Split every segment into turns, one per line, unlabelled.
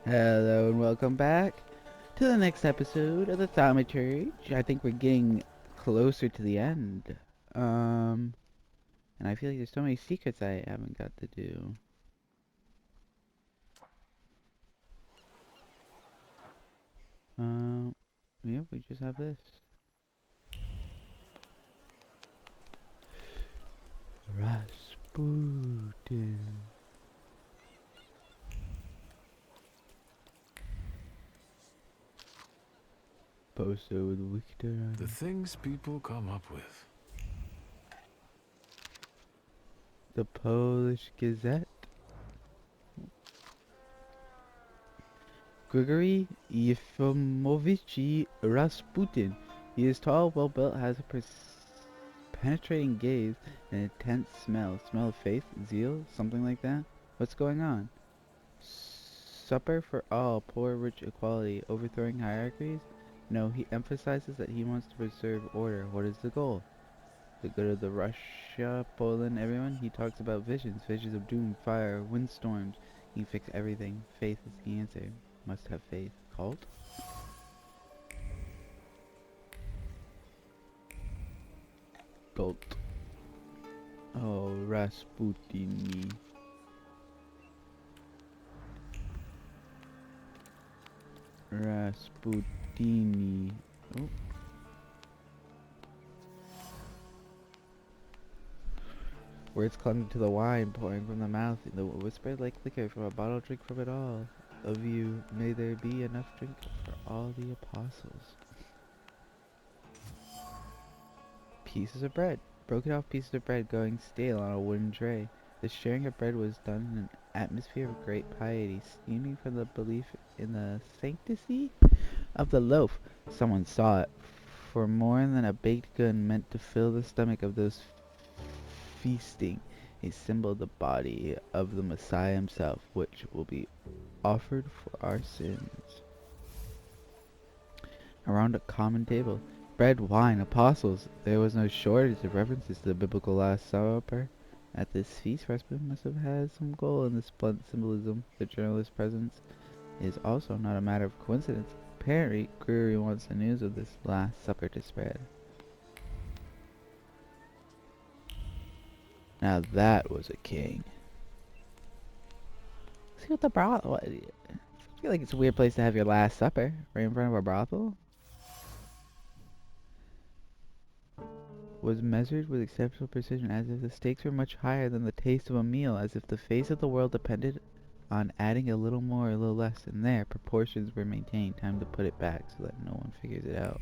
Hello and welcome back to the next episode of the Thaumaturge. I think we're getting closer to the end. Um, and I feel like there's so many secrets I haven't got to do. Um, yeah, we just have this. Rasputin. Poster with Victor on
The
it.
things people come up with.
The Polish Gazette. Grigory Yefimovich Rasputin. He is tall, well built, has a penetrating gaze, and intense smell. Smell of faith, zeal, something like that? What's going on? Supper for all, poor, rich, equality, overthrowing hierarchies? No, he emphasizes that he wants to preserve order. What is the goal? The good of the Russia, Poland, everyone? He talks about visions, visions of doom, fire, windstorms. He can fix everything. Faith is the answer. Must have faith. Cult? Cult. Oh, Rasputini. Rasputini. Oh. Words clung to the wine pouring from the mouth, the whispered like liquor from a bottle. Drink from it all. Of you, may there be enough drink for all the apostles. Pieces of bread. Broken off pieces of bread going stale on a wooden tray. The sharing of bread was done in an atmosphere of great piety, steaming from the belief in the sanctity of the loaf. Someone saw it. For more than a baked good meant to fill the stomach of those feasting, a symbol of the body of the Messiah himself, which will be offered for our sins. Around a common table, bread, wine, apostles, there was no shortage of references to the biblical Last Supper. At this feast, Rasputin must have had some goal in this blunt symbolism. The journalist's presence is also not a matter of coincidence. Apparently, Gregory wants the news of this Last Supper to spread. Now that was a king. See what the brothel. I feel like it's a weird place to have your Last Supper, right in front of a brothel. Was measured with exceptional precision, as if the stakes were much higher than the taste of a meal, as if the face of the world depended on adding a little more or a little less, and there proportions were maintained. Time to put it back so that no one figures it out.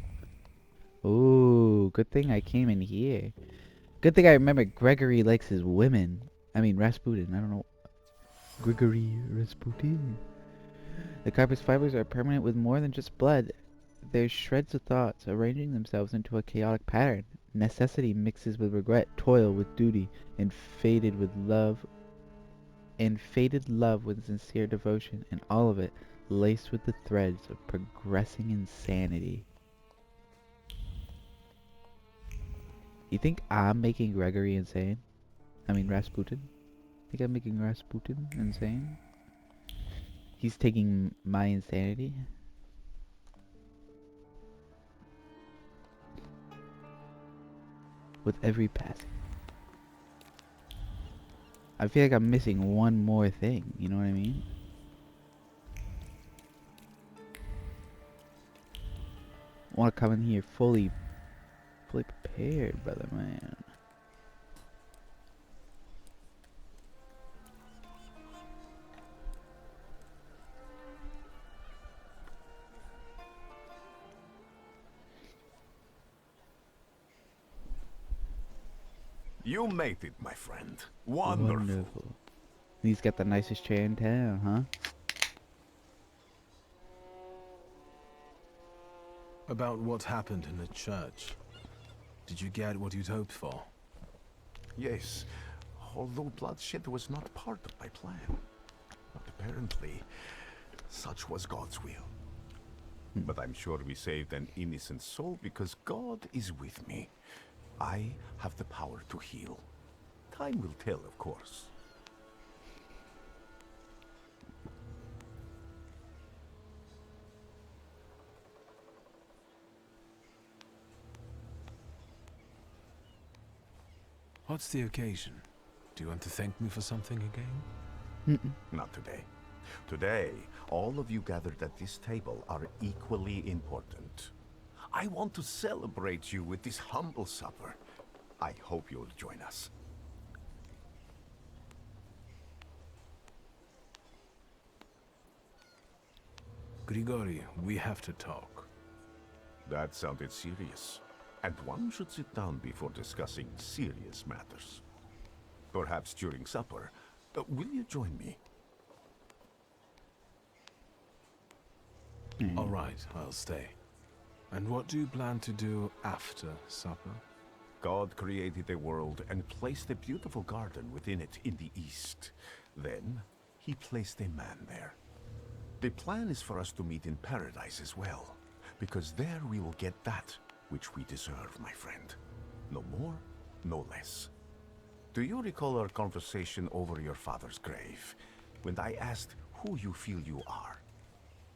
Ooh, good thing I came in here. Good thing I remember Gregory likes his women. I mean Rasputin, I don't know. Grigory Rasputin. The carpet's fibers are permanent with more than just blood. They're shreds of thoughts, arranging themselves into a chaotic pattern. Necessity mixes with regret, toil with duty, and faded love with sincere devotion, and all of it laced with the threads of progressing insanity. You think I'm making Gregory insane? I mean Rasputin? Think I'm making Rasputin insane? He's taking my insanity? With every passing. I feel like I'm missing one more thing, you know what I mean? I want to come in here fully prepared, brother man.
You made it, my friend. Wonderful.
Wonderful. He's got the nicest chair in town, huh?
About what happened in the church. Did you get what you'd hoped for?
Yes, although bloodshed was not part of my plan. But apparently, such was God's will. But I'm sure we saved an innocent soul because God is with me. I have the power to heal. Time will tell, of course.
What's the occasion? Do you want to thank me for something again?
Not today. Today, all of you gathered at this table are equally important. I want to celebrate you with this humble supper. I hope you'll join us.
Grigori, we have to talk.
That sounded serious. And one should sit down before discussing serious matters. Perhaps during supper. Will you join me?
All right, I'll stay. And what do you plan to do after supper?
God created the world and placed a beautiful garden within it in the east. Then, he placed a man there. The plan is for us to meet in paradise as well, because there we will get that which we deserve, my friend. No more, no less. Do you recall our conversation over your father's grave, when I asked who you feel you are?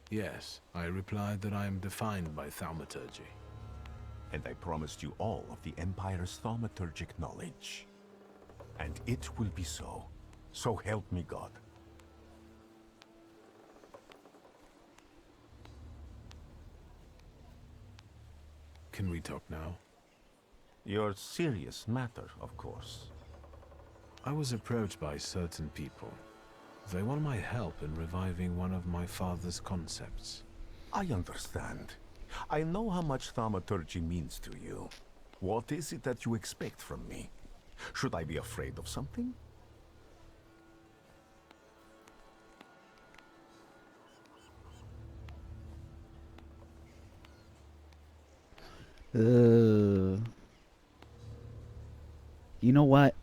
Yes, I replied that I am defined by Thaumaturge.
And I promised you all of the Empire's thaumaturgic knowledge. And it will be so. So help me God.
Can we talk now?
Your serious matter, of course.
I was approached by certain people. They want my help in reviving one of my father's concepts.
I understand. I know how much thaumaturgy means to you. What is it that you expect from me? Should I be afraid of something?
You know what?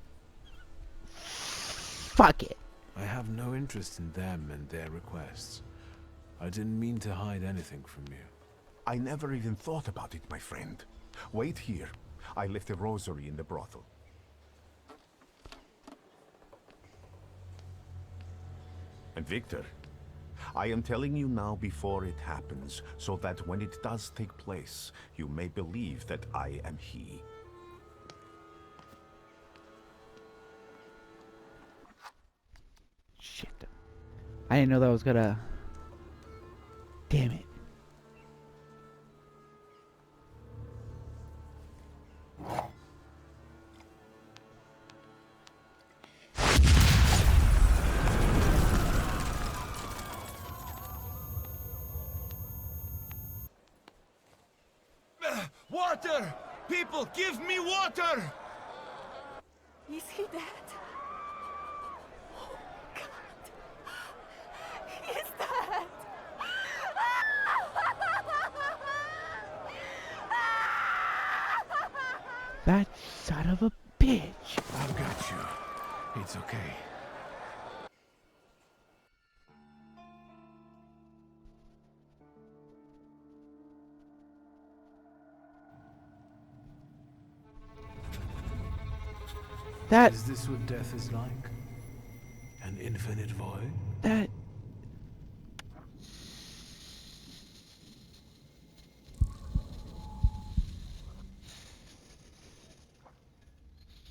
Fuck it.
I have no interest in them and their requests. I didn't mean to hide anything from you.
I never even thought about it, my friend. Wait here. I left a rosary in the brothel. And Victor, I am telling you now before it happens, so that when it does take place, you may believe that I am he.
Shit. I didn't know that was gonna... Damn it.
Water! People, give me water!
Is he dead? Oh, God. He's dead!
That son of a bitch.
I've got you. It's okay.
That...
Is this what death is like? An infinite void?
That...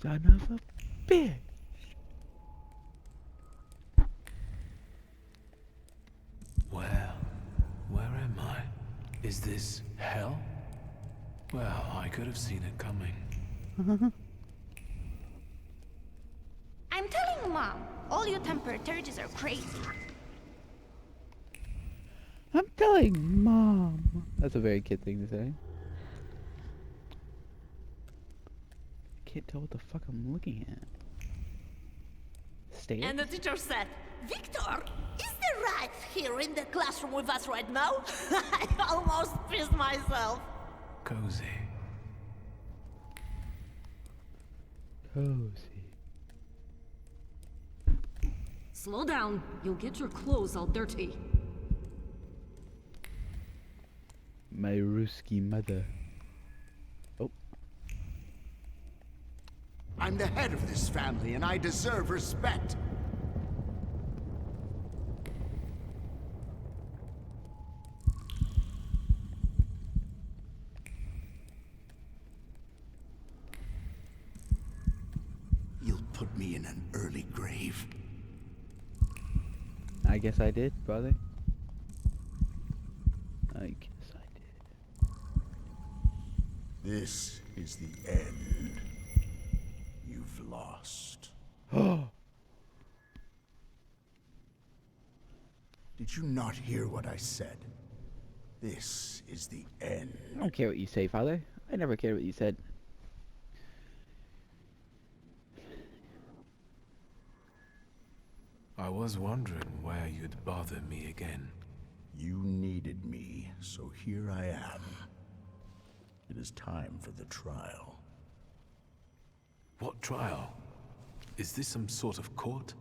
Son of a bitch.
Where am I? Is this hell? Well, I could have seen it coming.
I'm telling Mom, all you Thaumaturges are crazy.
I'm telling Mom. That's a very kid thing to say. I can't tell what the fuck I'm looking at. Stairs?
And the teacher said,
Victor, is the rat here in the classroom with us right now? I almost pissed myself.
Cozy.
Cozy.
Slow down. You'll get your clothes all dirty.
My Ruski mother. Oh.
I'm the head of this family, and I deserve respect. me in an early grave.
I guess I did, brother. I guess I did.
This is the end. You've lost. Did you not hear what I said? This is the end.
I don't care what you say, Father. I never cared what you said.
I was wondering where you'd bother me again.
You needed me, so here I am. It is time for the trial.
What trial? Is this some sort of court?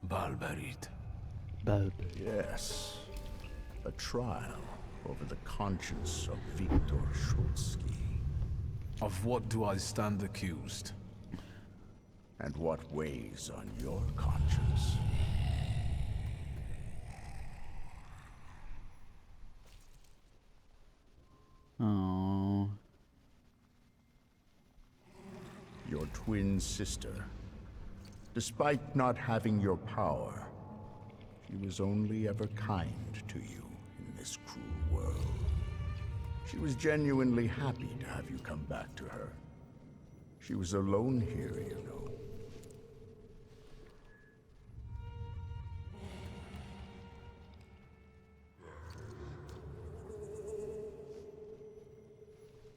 Barbarit.
Yes. A trial over the conscience of Viktor Shulsky.
Of what do I stand accused?
And what weighs on your conscience?
Oh.
Your twin sister. Despite not having your power, she was only ever kind to you in this cruel world. She was genuinely happy to have you come back to her. She was alone here, you know.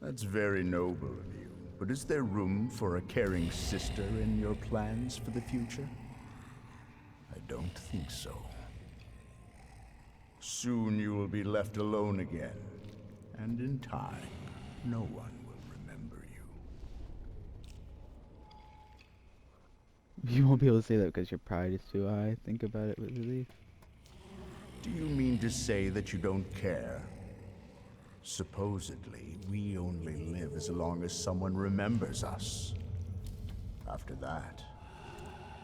That's very noble of you, but is there room for a caring sister in your plans for the future? I don't think so. Soon you will be left alone again, and in time, no one will remember you.
You won't be able to say that because your pride is too high. Think about it with relief.
Do you mean to say that you don't care? Supposedly, we only live as long as someone remembers us. After that,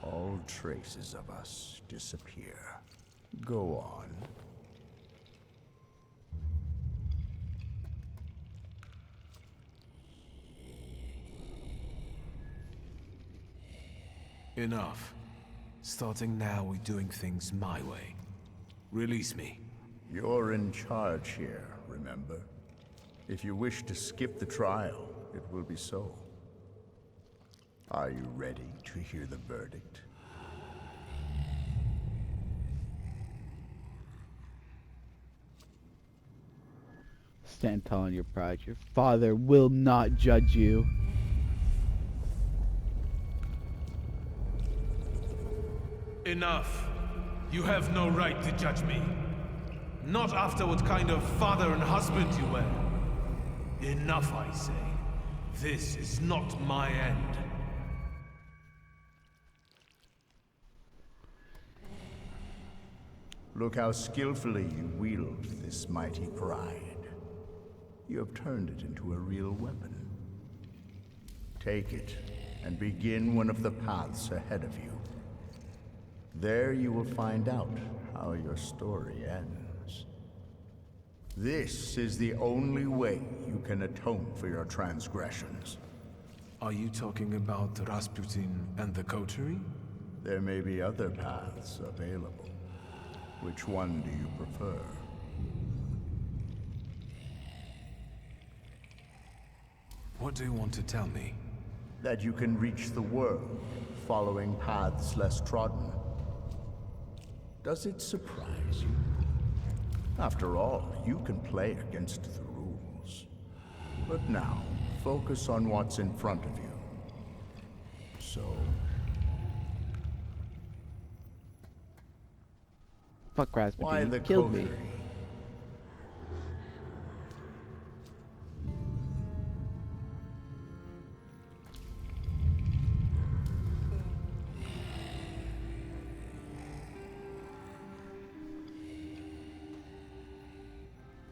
all traces of us disappear. Go on.
Enough. Starting now, we're doing things my way. Release me.
You're in charge here, remember? If you wish to skip the trial, it will be so. Are you ready to hear the verdict?
Stand tall in your pride. Your father will not judge you.
Enough. You have no right to judge me. Not after what kind of father and husband you were. Enough, I say. This is not my end.
Look how skillfully you wield this mighty pride. You have turned it into a real weapon. Take it, and begin one of the paths ahead of you. There you will find out how your story ends. This is the only way you can atone for your transgressions.
Are you talking about Rasputin and the coterie?
There may be other paths available. Which one do you prefer?
What do you want to tell me?
That you can reach the world, following paths less trodden. Does it surprise you? After all, you can play against the rules. But now, focus on what's in front of you. So...
Fuck Rasputin.
why the
Killed me.
coterie?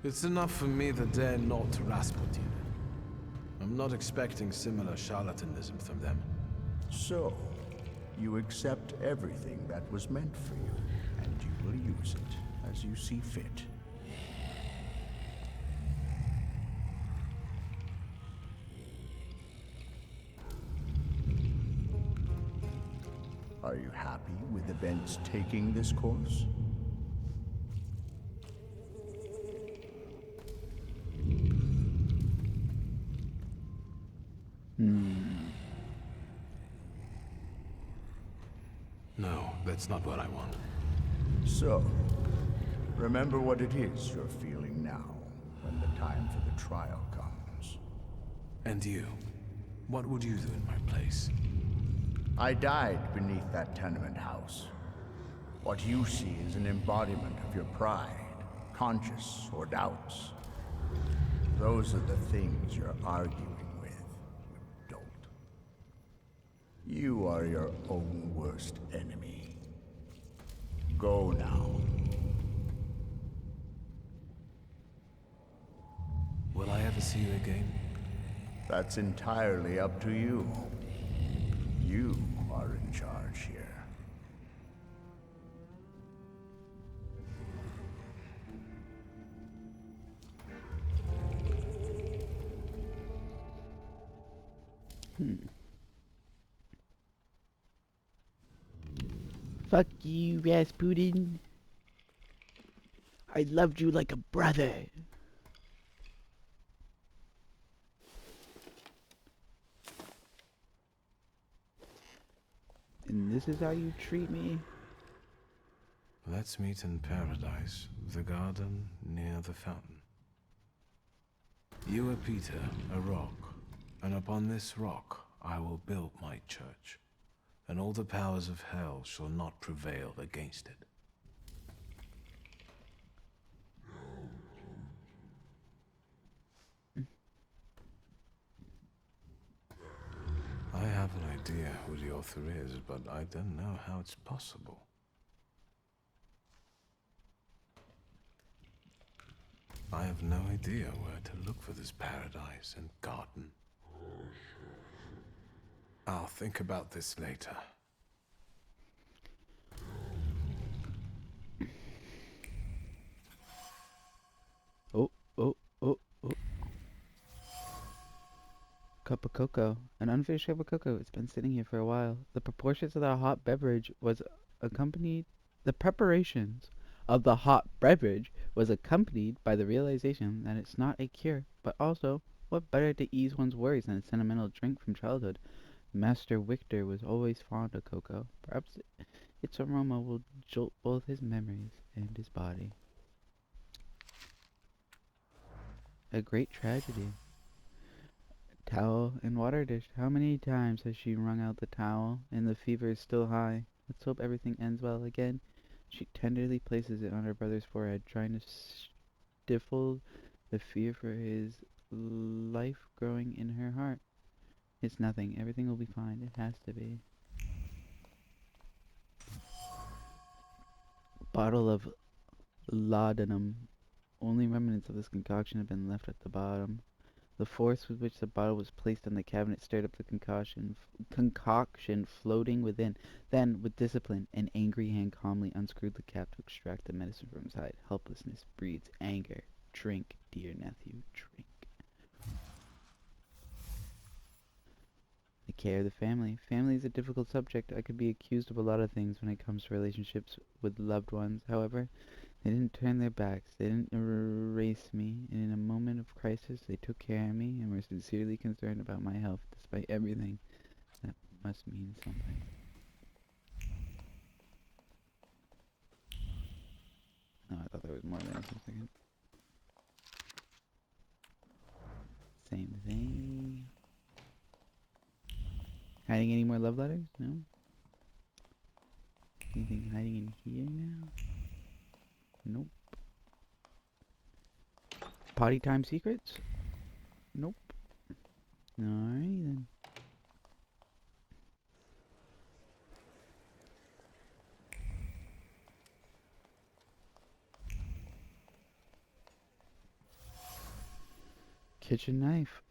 It's enough for me that they're not Rasputin. I'm not expecting similar charlatanism from them.
So, you accept everything that was meant for you, and you will use it as you see fit. Are you happy with events taking this course?
No, that's not what I want.
So, remember what it is you're feeling now, when the time for the trial comes.
And you? What would you do in my place?
I died beneath that tenement house. What you see is an embodiment of your pride, conscience, or doubts. Those are the things you're arguing with, you dolt. You are your own worst enemy. Go now.
Will I ever see you again?
That's entirely up to you. You are in charge here.
Fuck you, Rasputin. I loved you like a brother. And this is how you treat me?
Let's meet in paradise, the garden near the fountain. You are Peter, a rock, and upon this rock I will build my church, and all the powers of hell shall not prevail against it. I have an idea who the author is, but I don't know how it's possible. I have no idea where to look for this paradise and garden. I'll think about this later.
Oh, oh, oh, oh. Cup of cocoa. An unfinished cup of cocoa. It's been sitting here for a while. The proportions of the hot beverage was accompanied... The preparations of the hot beverage was accompanied by the realization that it's not a cure, but also, what better to ease one's worries than a sentimental drink from childhood? Master Victor was always fond of cocoa. Perhaps its aroma will jolt both his memories and his body. A great tragedy. Towel and water dish. How many times has she wrung out the towel, and the fever is still high? Let's hope everything ends well again. She tenderly places it on her brother's forehead, trying to stifle the fear for his life growing in her heart. It's nothing. Everything will be fine. It has to be. Bottle of laudanum. Only remnants of this concoction have been left at the bottom. The force with which the bottle was placed on the cabinet stirred up the concoction floating within. Then, with discipline, an angry hand calmly unscrewed the cap to extract the medicine from inside. Helplessness breeds anger. Drink, dear nephew, drink. The care of the family. Family is a difficult subject. I could be accused of a lot of things when it comes to relationships with loved ones. However, they didn't turn their backs. They didn't erase me. And in a moment of crisis, they took care of me and were sincerely concerned about my health, despite everything. That must mean something. Oh, I thought there was more there for a second. Same thing. Hiding any more love letters? No? Anything hiding in here now? Nope. Potty time secrets? Nope. Alright then. Kitchen knife.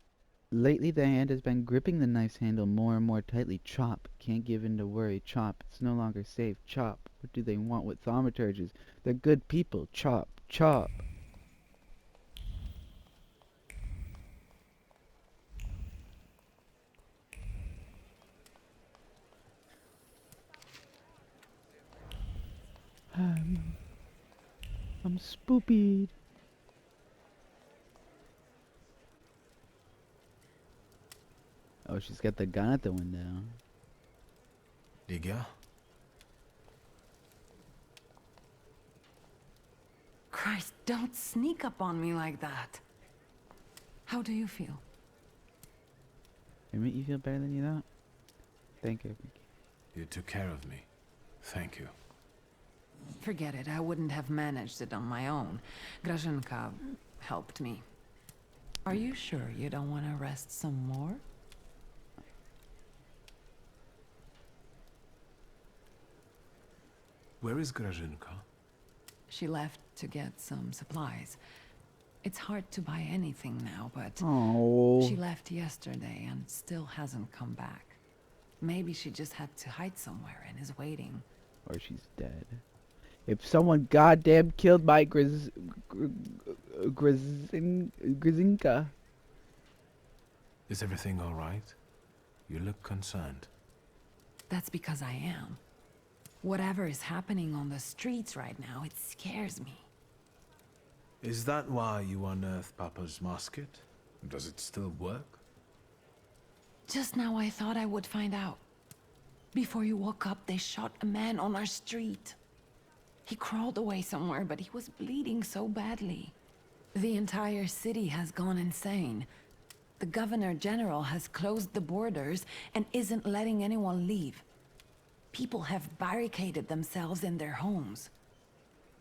Lately the hand has been gripping the knife's handle more and more tightly. Chop. Can't give in to worry. Chop. It's no longer safe. Chop. What do they want with thaumaturges? They're good people. Chop, chop. I'm spoopied. Oh, she's got the gun at the window.
Ligia?
Christ, don't sneak up on me like that. How do you feel?
It make you feel better than you thought? Thank you.
You took care of me. Thank you.
Forget it, I wouldn't have managed it on my own. Grażynka helped me. Are you sure you don't want to rest some more?
Where is Grażynka?
She left to get some supplies. It's hard to buy anything now, but
Oh.
she left yesterday and still hasn't come back. Maybe she just had to hide somewhere and is waiting.
Or she's dead. If someone goddamn killed my Grażynka.
Is everything all right? You look concerned.
That's because I am. Whatever is happening on the streets right now, it scares me.
Is that why you unearthed Papa's musket? Does it still work?
Just now I thought I would find out. Before you woke up, they shot a man on our street. He crawled away somewhere, but he was bleeding so badly. The entire city has gone insane. The Governor General has closed the borders and isn't letting anyone leave. People have barricaded themselves in their homes.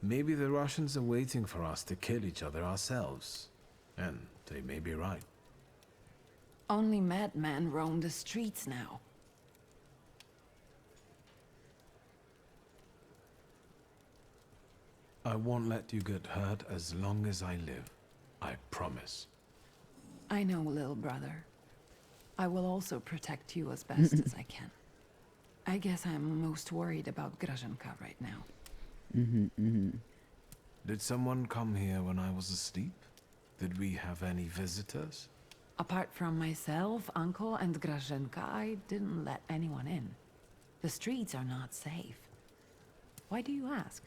Maybe the Russians are waiting for us to kill each other ourselves. And they may be right.
Only madmen roam the streets now.
I won't let you get hurt as long as I live. I promise.
I know, little brother. I will also protect you as best as I can. I guess I'm most worried about Grażynka right now.
Did someone come here when I was asleep? Did we have any visitors?
Apart from myself, Uncle, and Grażynka, I didn't let anyone in. The streets are not safe. Why do you ask?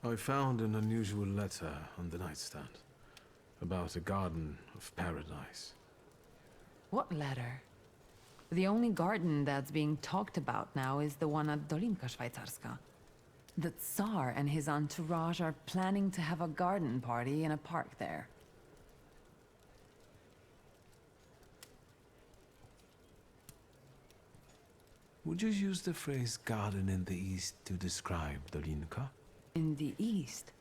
I found an unusual letter on the nightstand about a garden of paradise.
What letter? The only garden that's being talked about now is the one at Dolinka Szwajcarska. The Tsar and his entourage are planning to have a garden party in a park there.
Would you use the phrase garden in the east to describe Dolinka?
In the east.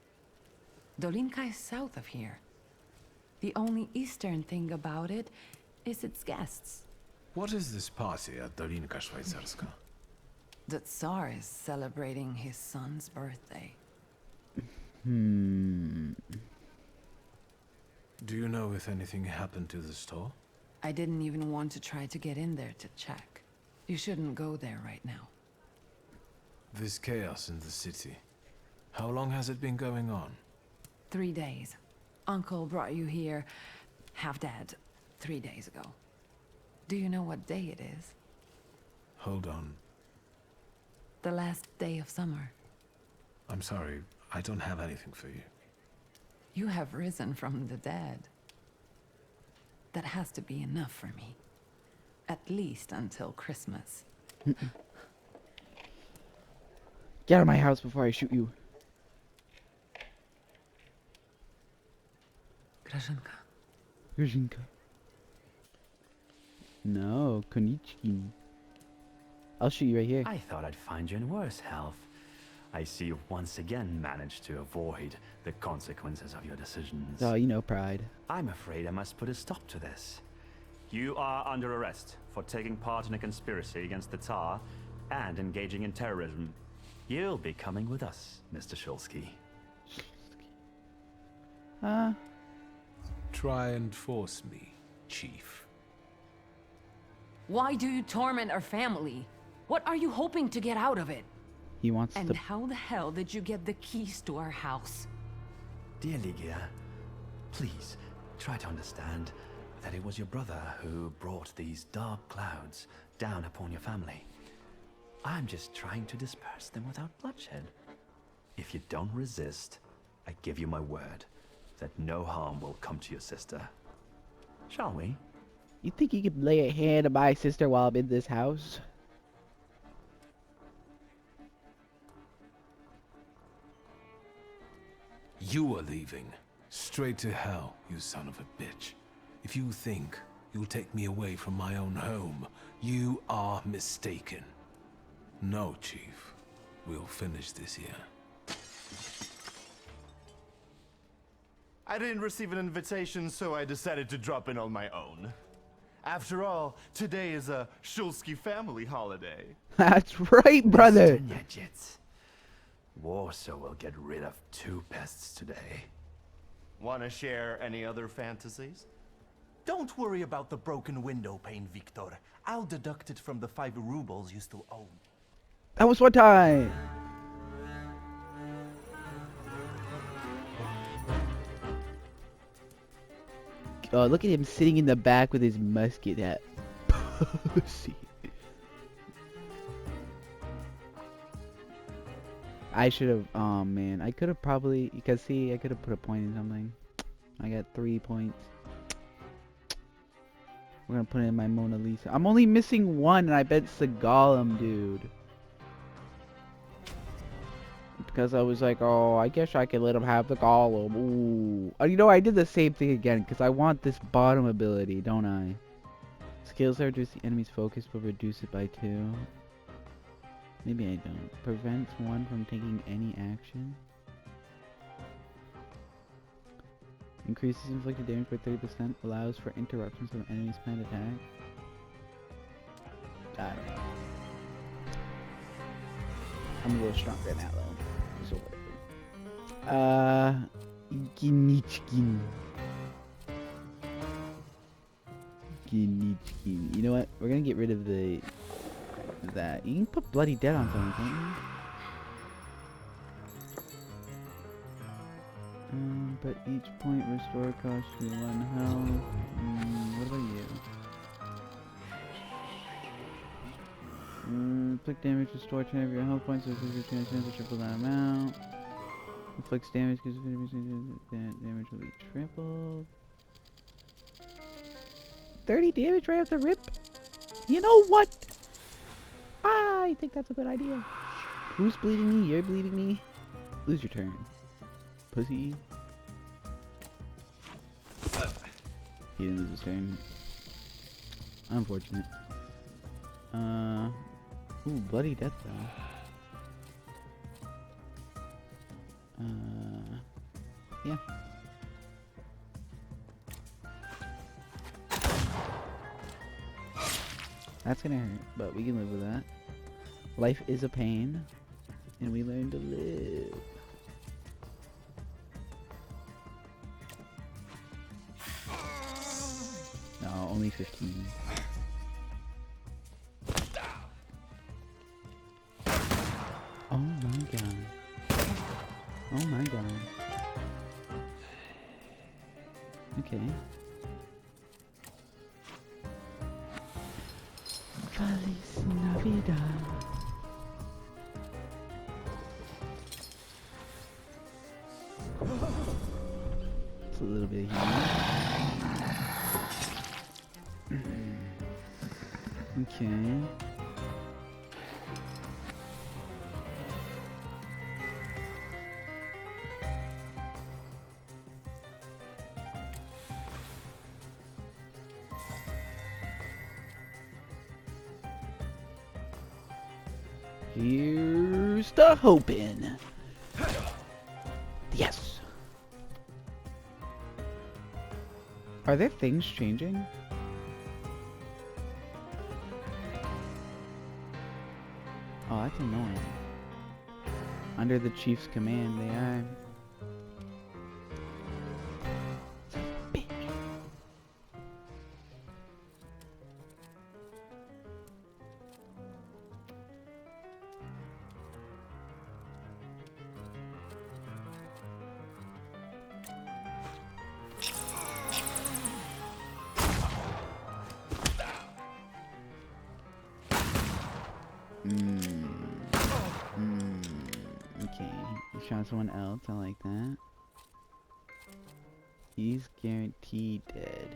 Dolinka is south of here. The only eastern thing about it is its guests.
What is this party at Dolinka Szwajcarska?
The Tsar is celebrating his son's birthday.
Do you know if anything happened to the store?
I didn't even want to try to get in there to check. You shouldn't go there right now.
This chaos in the city. How long has it been going on?
3 days. Uncle brought you here, half dead, 3 days ago. Do you know what day it is?
Hold on.
The last day of summer.
I'm sorry, I don't have anything for you.
You have risen from the dead. That has to be enough for me. At least until Christmas.
Get out of my house before I shoot you.
Grażynka.
Grażynka. No, Konichi. I'll shoot you right here.
I thought I'd find you in worse health. I see you've once again managed to avoid the consequences of your decisions.
Oh, you know, pride.
I'm afraid I must put a stop to this. You are under arrest for taking part in a conspiracy against the Tsar and engaging in terrorism. You'll be coming with us, Mr. Shulsky.
Try and force me, Chief.
Why do you torment our family? What are you hoping to get out of it?
He wants
And
to.
how the hell did you get the keys to our house?
Dear Ligia, please try to understand that it was your brother who brought these dark clouds down upon your family. I'm just trying to disperse them without bloodshed. If you don't resist, I give you my word that no harm will come to your sister. Shall we?
You think you could lay a hand on my sister while I'm in this house?
You are leaving. Straight to hell, you son of a bitch. If you think you'll take me away from my own home, you are mistaken. No, Chief. We'll finish this here.
I didn't receive an invitation, so I decided to drop in on my own. After all, today is a Shulsky family holiday.
That's right, brother.
Mr. Warsaw will get rid of 2 pests today.
Wanna share any other fantasies? Don't worry about the broken window pane, Victor. I'll deduct it from the 5 rubles you still owe.
That was one time. Oh, look at him sitting in the back with his musket hat. Pussy. I should have. Oh man, I could have probably. Because see, I could have put a point in something. I got 3 points. We're gonna put it in my Mona Lisa. I'm only missing 1, and I bet it's the Golem, dude. Because I was like, oh, I guess I could let him have the Golem. Ooh. Oh, you know, I did the same thing again, because I want this bottom ability, don't I? Skills that reduce the enemy's focus, but reduce it by 2. Maybe I don't. Prevents one from taking any action. Increases inflicted damage by 30%. Allows for interruptions of enemy's planned attack. I don't know. I'm a little stronger than that though. So whatever. Ginichkin. Ginichkin. You know what? We're gonna get rid of that. You can put Bloody Dead on something, can't you? But each point restore costs you 1 health. What about you? Inflict damage, restore 10 of your health points, so if you chance to triple that amount. Inflicts damage because damage will be tripled. 30 damage right off the rip? You know what? I think that's a good idea. Who's bleeding me? You're bleeding me? Lose your turn. Pussy. He didn't lose his turn. Unfortunate. Ooh, Bloody Death though. Yeah. That's gonna hurt, but we can live with that. Life is a pain, and we learn to live. No, only 15. Oh my god. Oh my god. Okay. Feliz Navidad. It's a little bit here. Okay. Here's the hoping. Yes. Are there things changing? Oh, that's annoying. Under the chief's command, they are. Bitch. someone else. I like that. He's guaranteed dead.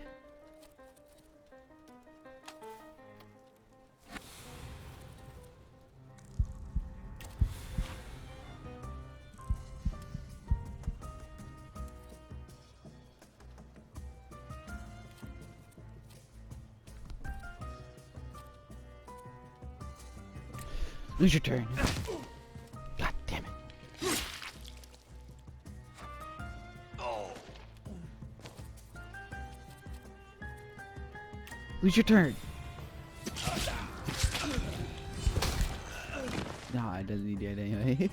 Lose your turn. God damn it. Lose your turn. Nah, it doesn't need dead anyway.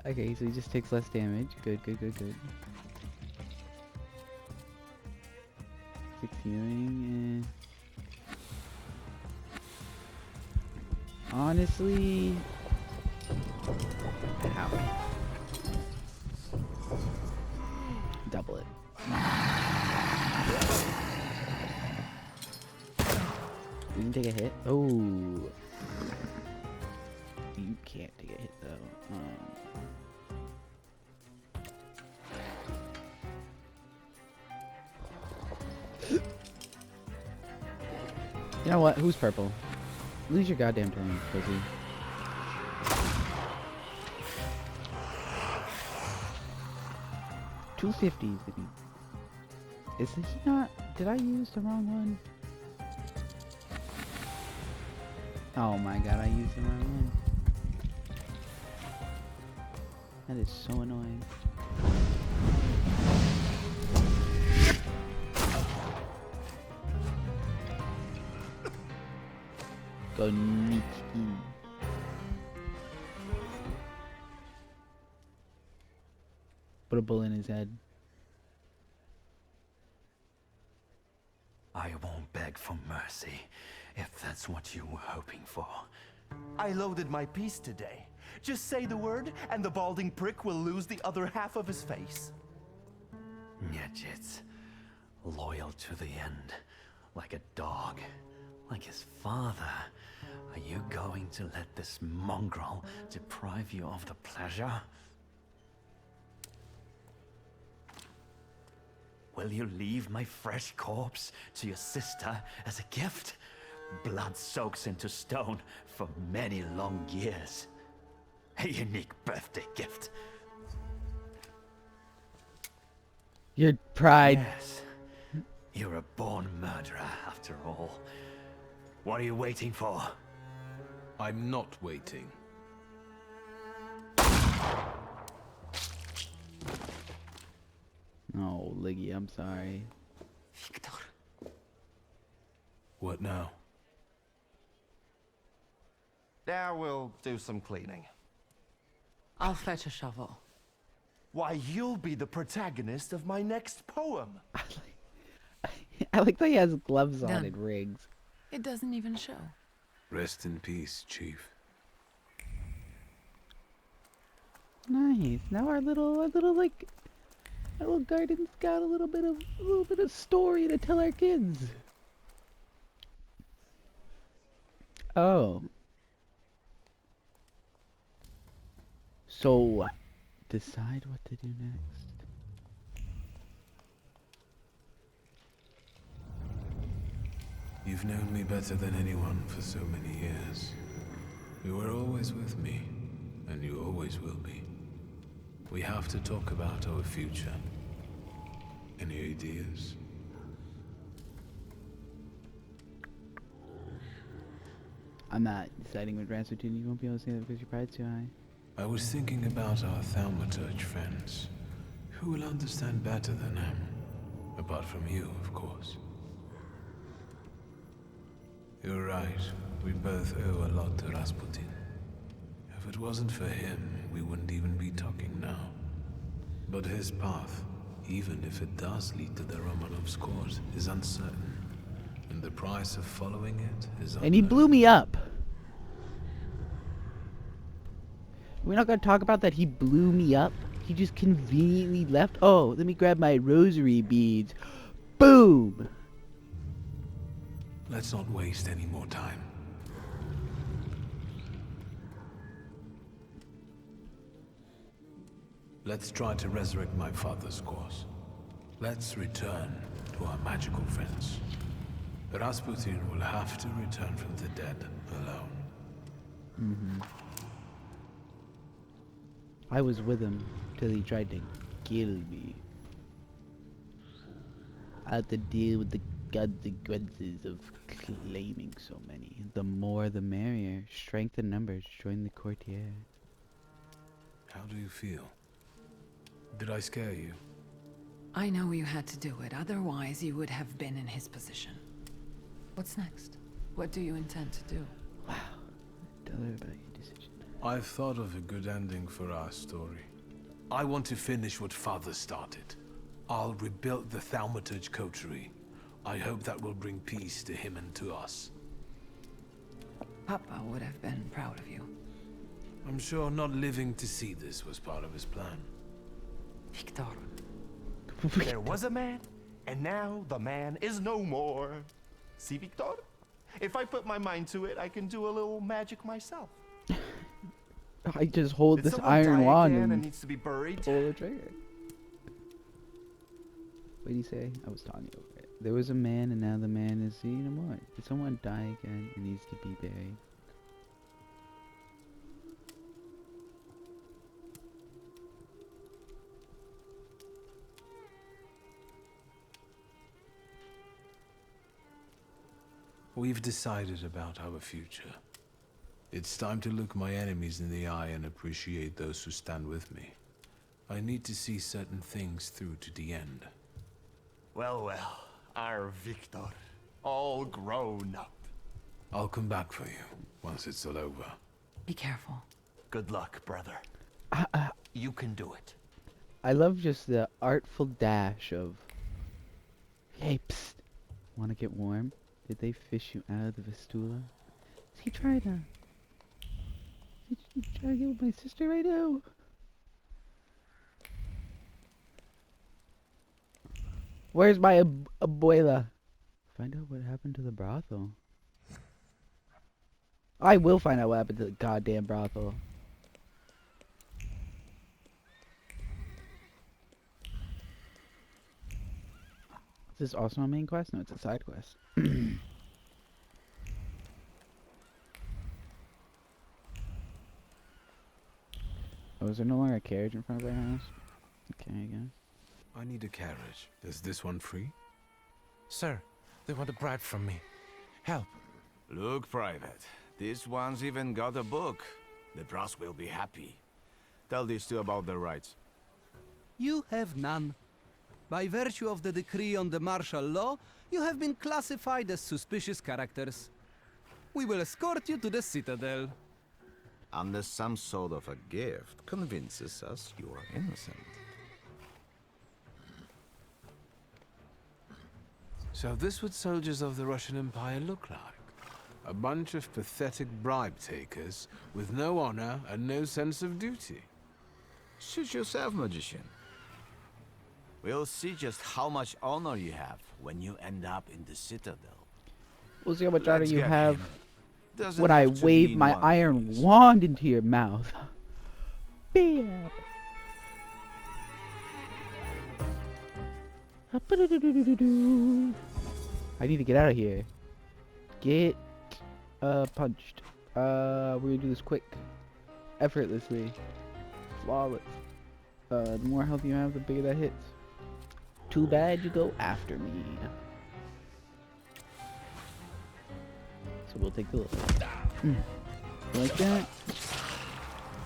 Okay, so he just takes less damage. Good, good, good, good. 6 healing. Honestly, ow. Double it. You can take a hit. Oh, you can't take a hit though. You know what? Who's purple? Lose your goddamn turn, pussy. $250s. Is he not? Did I use the wrong one? Oh my god, I used the wrong one. That is so annoying. Goniki. Put a bullet in his head.
I won't beg for mercy, if that's what you were hoping for.
I loaded my piece today. Just say the word, and the balding prick will lose the other half of his face.
Nyetjits, loyal to the end, like a dog, like his father. Are you going to let this mongrel deprive you of the pleasure? Will you leave my fresh corpse to your sister as a gift? Blood soaks into stone for many long years. A unique birthday gift.
Your pride.
Yes. You're a born murderer after all. What are you waiting for?
I'm not waiting.
Oh, Liggy, I'm sorry.
Victor.
What now?
Now we'll do some cleaning.
I'll fetch a shovel.
Why, you'll be the protagonist of my next poem.
I like that he has gloves on
Done.
and rings.
It doesn't even show.
Rest in peace, Chief.
Nice. Now our little garden's got a little bit of story to tell our kids. Oh. So, decide what to do next.
You've known me better than anyone for so many years. You were always with me, and you always will be. We have to talk about our future. Any ideas?
I'm not deciding what Rasputin. You won't be able to say that because your pride's too high.
I was thinking about our Thaumaturge friends. Who will understand better than them? Apart from you, of course. You're right. We both owe a lot to Rasputin. If it wasn't for him, we wouldn't even be talking now. But his path, even if it does lead to the Romanovs' court, is uncertain. And the price of following it is
And he blew me up. We're not gonna talk about that he blew me up. He just conveniently left. Oh, let me grab my rosary beads. Boom!
Let's not waste any more time. Let's try to resurrect my father's course. Let's return to our magical friends. Rasputin will have to return from the dead alone.
I was with him till he tried to kill me. I had to deal with the consequences of claiming so many. The more the merrier. Strength in numbers. Join the courtier.
How do you feel? Did I scare you?
I know you had to do it, otherwise you would have been in his position. What's next? What do you intend to do?
Wow. Tell her about your decision.
I've thought of a good ending for our story. I want to finish what Father started. I'll rebuild the Thaumaturge coterie. I hope that will bring peace to him and to us.
Papa would have been proud of you.
I'm sure not living to see this was part of his plan.
Victor.
There was a man, and now the man is no more. See, Victor? If I put my mind to it, I can do a little magic myself.
I just hold
Did
this
someone
iron
die
wand
again
and
and needs to be buried?
pull the trigger. What did he say? I was talking over it. There was a man and now the man is no more. Did someone die again and needs to be buried?
We've decided about our future. It's time to look my enemies in the eye and appreciate those who stand with me. I need to see certain things through to the end.
Well, well, our Victor, all grown up.
I'll come back for you once it's all over.
Be careful.
Good luck, brother. You can do it.
I love just the artful dash of, hey, psst, wanna get warm? Did they fish you out of the Vistula? Is he trying to... Is he trying to get with my sister right now? Where's my abuela? Find out what happened to the brothel. I will find out what happened to the goddamn brothel. Is this also a main quest? No, it's a side quest. Oh, is there no longer a carriage in front of our house? Okay, I guess.
I need a carriage. Is this one free?
Sir, they want a bribe from me. Help.
Look, Private. This one's even got a book. The Dross will be happy. Tell these two about their rights.
You have none. By virtue of the decree on the martial law, you have been classified as suspicious characters. We will escort you to the Citadel.
Unless some sort of a gift convinces us you are innocent.
So this what soldiers of the Russian Empire look like. A bunch of pathetic bribe takers with no honor and no sense of duty.
Suit yourself, magician. We'll see just how much honor you have when you end up in the Citadel.
We'll see how much honor you
get
have
him. Doesn't
when I
have to
wave
be in
my
one
iron
piece.
wand into your mouth. Bam! I need to get out of here. Get punched. We're gonna do this quick, effortlessly, flawless. The more health you have, the bigger that hits. Too bad you go after me. So we'll take the look. You like that?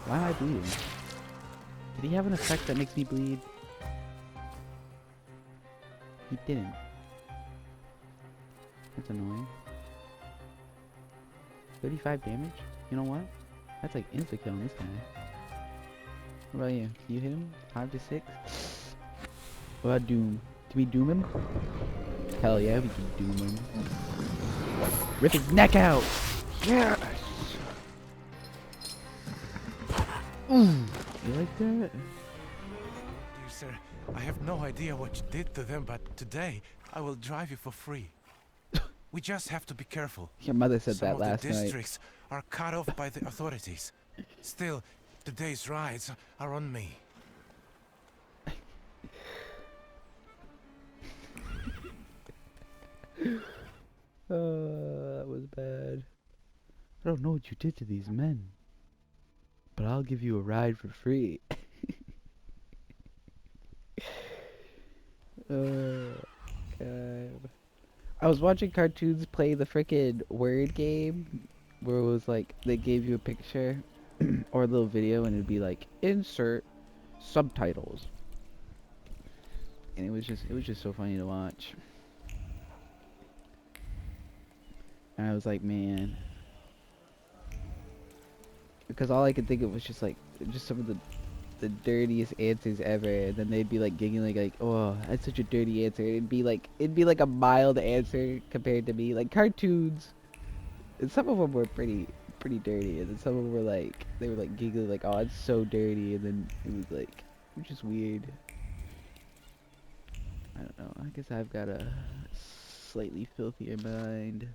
Why am I bleeding? Did he have an effect that makes me bleed? He didn't. That's annoying. 35 damage? You know what? That's like insta-kill on this guy. What about you? Can you hit him? 5 to 6? What about Doom? Can we Doom him? Hell yeah, we can Doom him. Rip his neck out! Yes! Ooh! You like that?
Dear sir, I have no idea what you did to them, but today I will drive you for free. We just have to be careful.
Your mother said
Some
that
of
last
the
night.
districts are cut off by the authorities. Still, today's rides are on me.
I don't know what you did to these men, but I'll give you a ride for free. God. I was watching cartoons play the frickin' word game, where it was like, they gave you a picture, or a little video, and it'd be like, insert subtitles. And it was just so funny to watch. And I was like, man. Because all I could think of was just like, just some of the dirtiest answers ever, and then they'd be like giggling like, oh, that's such a dirty answer. It'd be like a mild answer compared to me. Like cartoons, and some of them were pretty dirty, and then some of them were like, they were like giggling like, oh, it's so dirty, and then it was like, it was just weird. I don't know, I guess I've got a slightly filthier mind.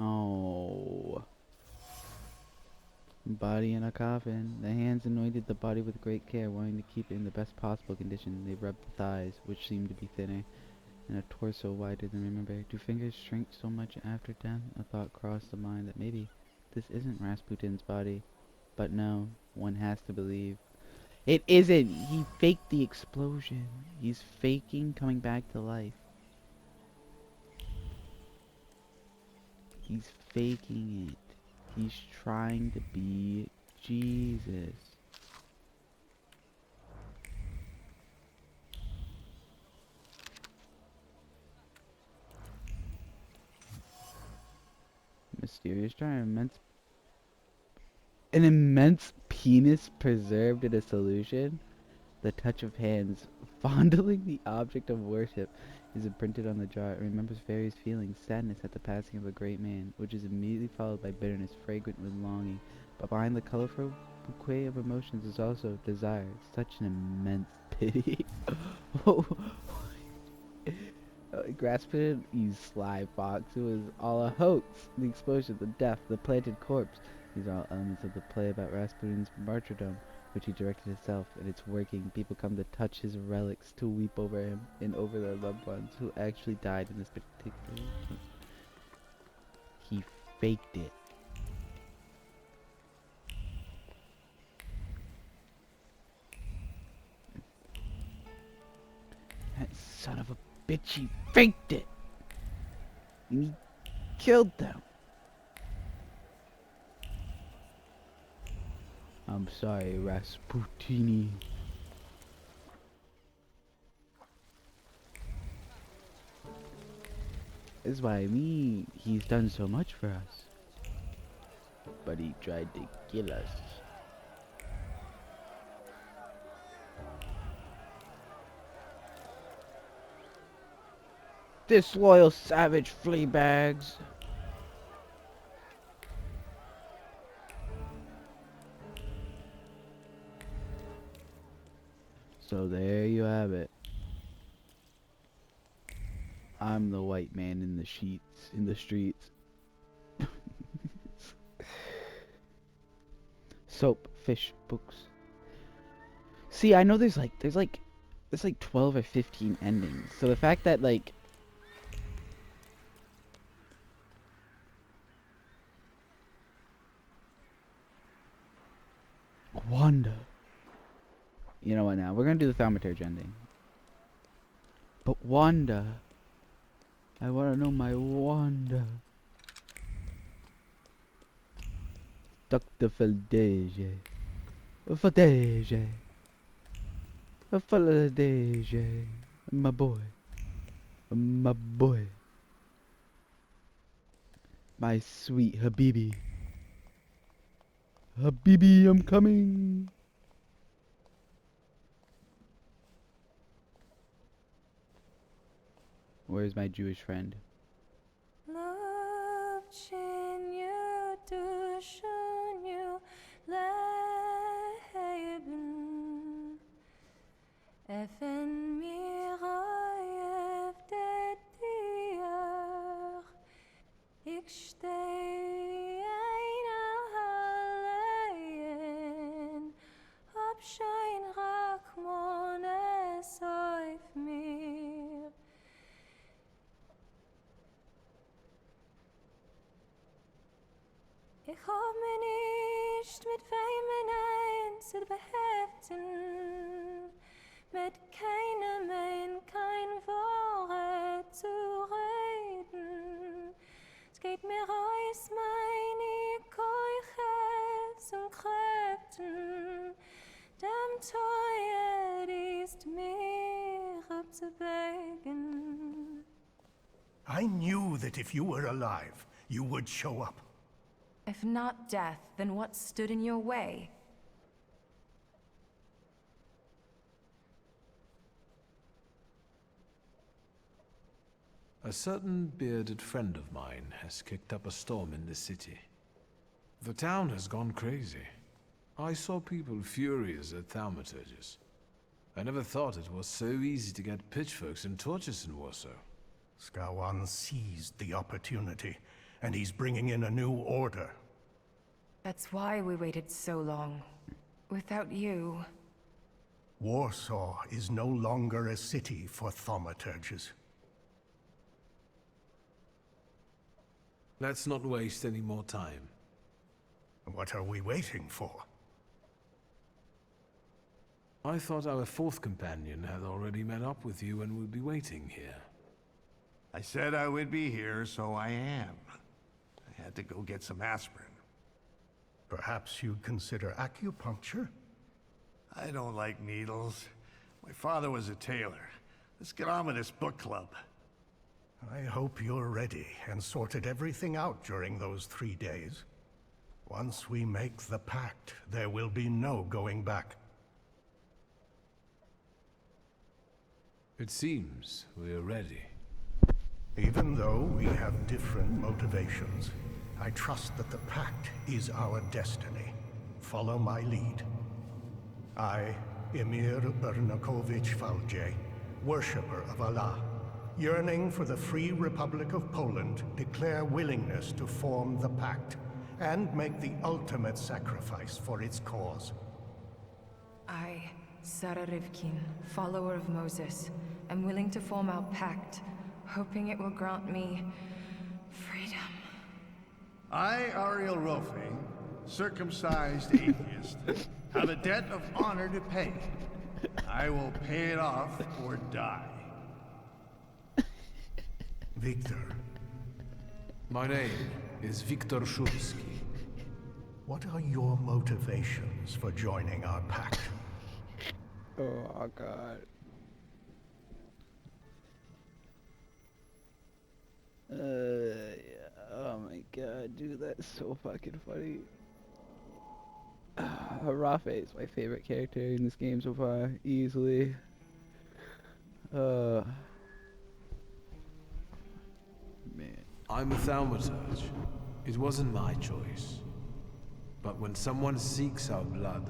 Oh. Body in a coffin. The hands anointed the body with great care, wanting to keep it in the best possible condition. They rubbed the thighs, which seemed to be thinner, and a torso wider than remember. Do fingers shrink so much after death? A thought crossed the mind that maybe this isn't Rasputin's body. But no, one has to believe. It isn't! He faked the explosion. He's faking coming back to life. He's faking it. He's trying to be Jesus. Mysterious giant, an immense penis preserved in a solution. The touch of hands fondling the object of worship is imprinted on the jar. It remembers various feelings, sadness at the passing of a great man, which is immediately followed by bitterness, fragrant with longing. But behind the colorful bouquet of emotions is also desire, such an immense pity. Oh, grasp it, you sly fox. It was all a hoax. The explosion, the death, the planted corpse. These are all elements of the play about Rasputin's martyrdom, which he directed himself, and it's working. People come to touch his relics, to weep over him, and over their loved ones who actually died in this particular instance. He faked it. That son of a bitch, he faked it! And he killed them. I'm sorry, Rasputini. This is why I mean, he's done so much for us. But he tried to kill us. Disloyal savage flea bags. So there you have it. I'm the white man in the sheets, in the streets. Soap, fish, books. See, I know there's like 12 or 15 endings. So the fact that like Wanda. You know what now? We're gonna do the Thaumaturge ending. But Wanda. I wanna know my Wanda. Dr. Faldege. Faldege. Faldege. My boy. My boy. My sweet Habibi. Habibi, I'm coming. Where's my Jewish friend?
Ich hab mich nicht mit Weimen einzeln beheften, mit keinem ein kein Wort zu reden. Es geht mir aus meine Keuches und Kräften, dem Teuer ist mir abzubeigen.
I knew that if you were alive, you would show up.
If not death, then what stood in your way?
A certain bearded friend of mine has kicked up a storm in the city. The town has gone crazy. I saw people furious at Thaumaturges. I never thought it was so easy to get pitchforks and torches in Warsaw.
Skawan seized the opportunity, and he's bringing in a new order.
That's why we waited so long. Without you...
Warsaw is no longer a city for Thaumaturges.
Let's not waste any more time.
What are we waiting for?
I thought our fourth companion had already met up with you and would be waiting here.
I said I would be here, so I am. I had to go get some aspirin.
Perhaps you'd consider acupuncture?
I don't like needles. My father was a tailor. Let's get on with this book club.
I hope you're ready and sorted everything out during those 3 days. Once we make the pact, there will be no going back.
It seems we're ready.
Even though we have different motivations, I trust that the pact is our destiny. Follow my lead. I, Emir Bernakovich Valje, worshipper of Allah, yearning for the free Republic of Poland, declare willingness to form the pact and make the ultimate sacrifice for its cause.
I, Sarah Rivkin, follower of Moses, am willing to form our pact, hoping it will grant me freedom.
I, Ariel Rofe, circumcised atheist, have a debt of honor to pay. I will pay it off or die.
Victor.
My name is Viktor Szulski.
What are your motivations for joining our pact?
Oh, God. Oh my god, dude, that's so fucking funny. Rafe is my favorite character in this game so far, easily. Man.
I'm a Thaumaturge. It wasn't my choice. But when someone seeks our blood,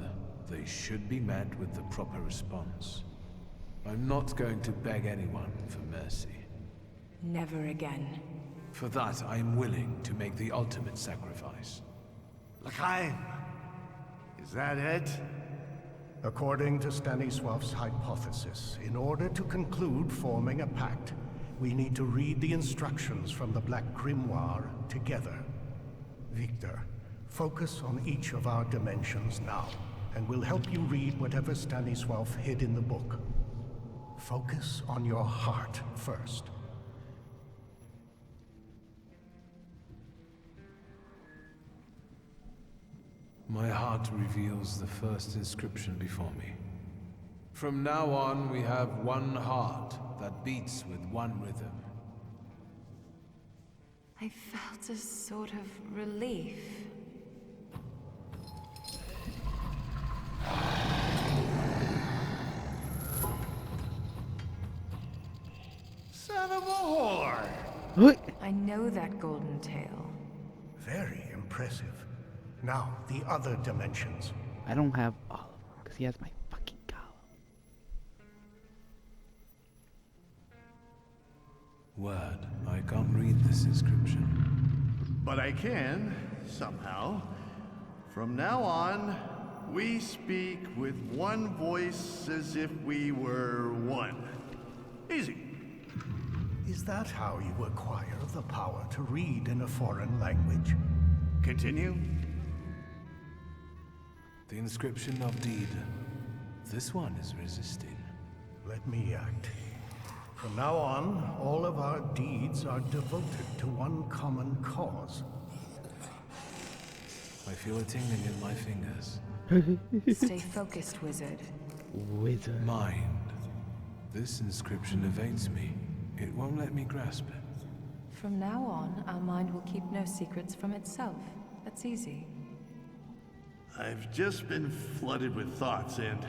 they should be met with the proper response. I'm not going to beg anyone for mercy.
Never again.
For that, I am willing to make the ultimate sacrifice.
L'chaim! Is that it?
According to Stanisław's hypothesis, in order to conclude forming a pact, we need to read the instructions from the Black Grimoire together. Victor, focus on each of our dimensions now, and we'll help you read whatever Stanisław hid in the book. Focus on your heart first.
My heart reveals the first inscription before me. From now on, we have one heart that beats with one rhythm.
I felt a sort of relief.
Son of a whore!
What?
I know that golden tale.
Very impressive. Now, the other dimensions.
I don't have all of them, because he has my fucking column.
Word, I can't read this inscription.
But I can, somehow. From now on, we speak with one voice as if we were one. Easy.
Is that how you acquire the power to read in a foreign language?
Continue.
The inscription of deed. This one is resisting.
Let me act. From now on, all of our deeds are devoted to one common cause.
I feel a tingling in my fingers.
Stay focused, wizard.
Wizard.
Mind. This inscription evades me. It won't let me grasp it.
From now on, our mind will keep no secrets from itself. That's easy.
I've just been flooded with thoughts, and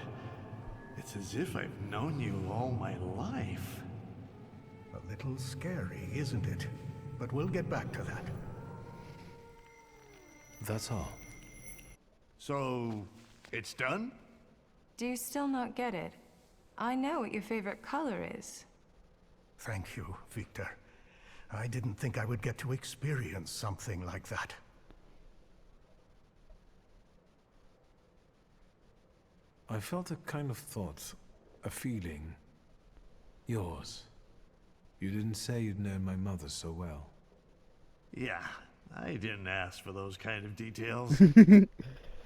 it's as if I've known you all my life.
A little scary, isn't it? But we'll get back to that.
That's all.
So, it's done?
Do you still not get it? I know what your favorite color is.
Thank you, Victor. I didn't think I would get to experience something like that.
I felt a kind of thought, a feeling. Yours. You didn't say you'd known my mother so well.
Yeah, I didn't ask for those kind of details.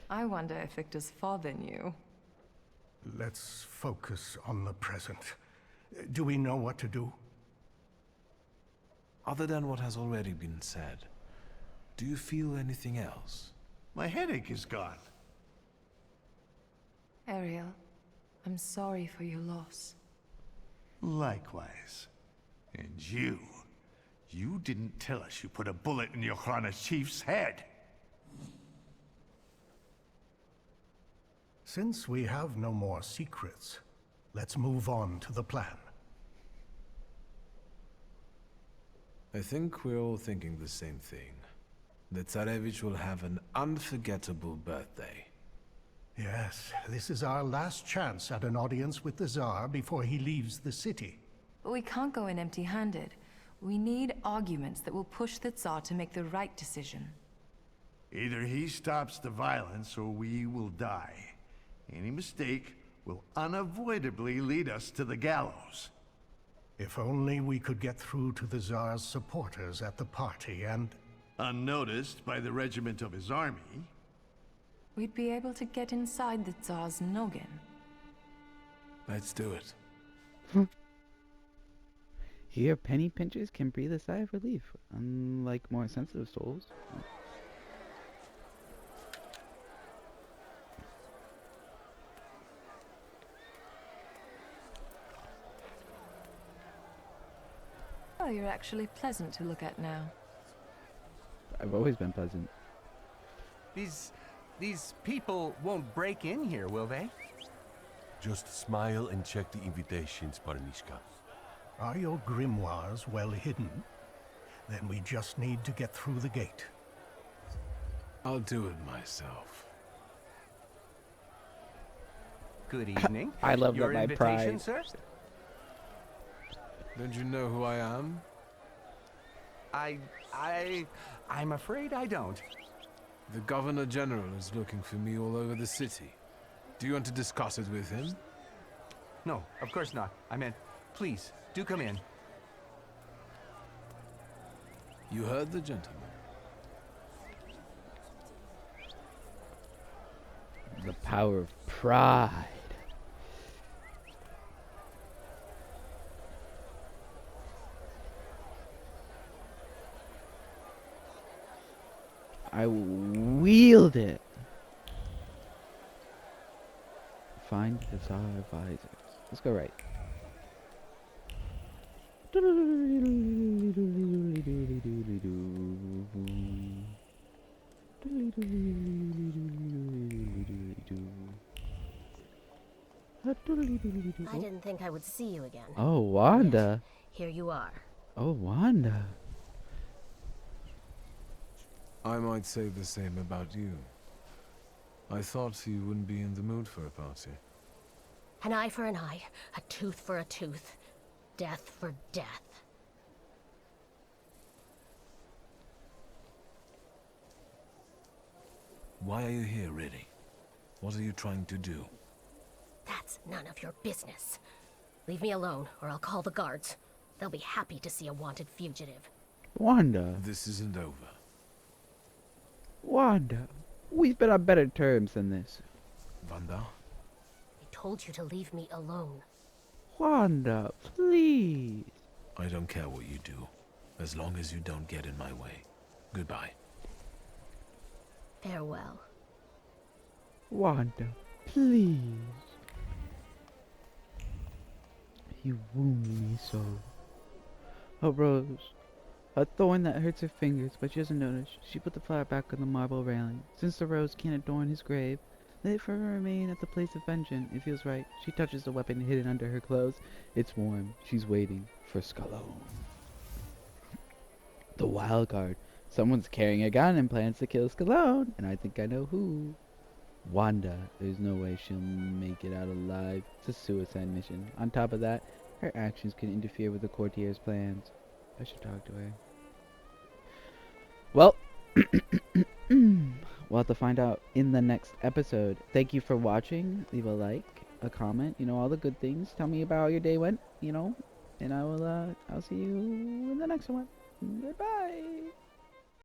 I wonder if Victor's father knew.
Let's focus on the present. Do we know what to do?
Other than what has already been said, do you feel anything else?
My headache is gone.
Ariel, I'm sorry for your loss.
Likewise. And you didn't tell us you put a bullet in Yohana's chief's head.
Since we have no more secrets, let's move on to the plan.
I think we're all thinking the same thing. That Tsarevich will have an unforgettable birthday.
Yes, this is our last chance at an audience with the Tsar before he leaves the city.
But we can't go in empty-handed. We need arguments that will push the Tsar to make the right decision.
Either he stops the violence or we will die. Any mistake will unavoidably lead us to the gallows.
If only we could get through to the Tsar's supporters at the party and...
Unnoticed by the regiment of his army.
We'd be able to get inside the Tsar's noggin.
Let's do it.
Here, penny pinchers can breathe a sigh of relief, unlike more sensitive souls.
Oh, you're actually pleasant to look at now.
I've always been pleasant.
These people won't break in here, will they?
Just smile and check the invitations, Parnishka.
Are your grimoires well hidden? Then we just need to get through the gate.
I'll do it myself.
Good evening.
I love
Your
that my
invitation,
pride.
sir?
Don't you know who I am?
I'm afraid I don't.
The Governor General is looking for me all over the city. Do you want to discuss it with him?
No, of course not. I meant, please, do come in.
You heard the gentleman.
The power of pride. I wield it. Find the Tsar advisors. Let's go right.
I didn't think I would see you again.
Oh, Wanda.
Here you are.
Oh, Wanda.
I might say the same about you. I thought you wouldn't be in the mood for a party.
An eye for an eye, a tooth for a tooth, death for death.
Why are you here, really? What are you trying to do?
That's none of your business. Leave me alone, or I'll call the guards. They'll be happy to see a wanted fugitive.
Wanda.
This isn't over.
Wanda. We've been on better terms than this.
Wanda?
I told you to leave me alone.
Wanda, please.
I don't care what you do, as long as you don't get in my way. Goodbye.
Farewell.
Wanda, please. You wound me so. A rose. A thorn that hurts her fingers, but she doesn't notice. She put the flower back on the marble railing. Since the rose can't adorn his grave, let it forever remain at the place of vengeance. It feels right. She touches the weapon hidden under her clothes. It's warm. She's waiting for Scalone. The wild card. Someone's carrying a gun and plans to kill Scalone, and I think I know who. Wanda. There's no way she'll make it out alive. It's a suicide mission. On top of that, her actions could interfere with the courtier's plans. I should talk to her. Well, we'll have to find out in the next episode. Thank you for watching. Leave a like, a comment, all the good things. Tell me about how your day went, and I'll see you in the next one. Goodbye.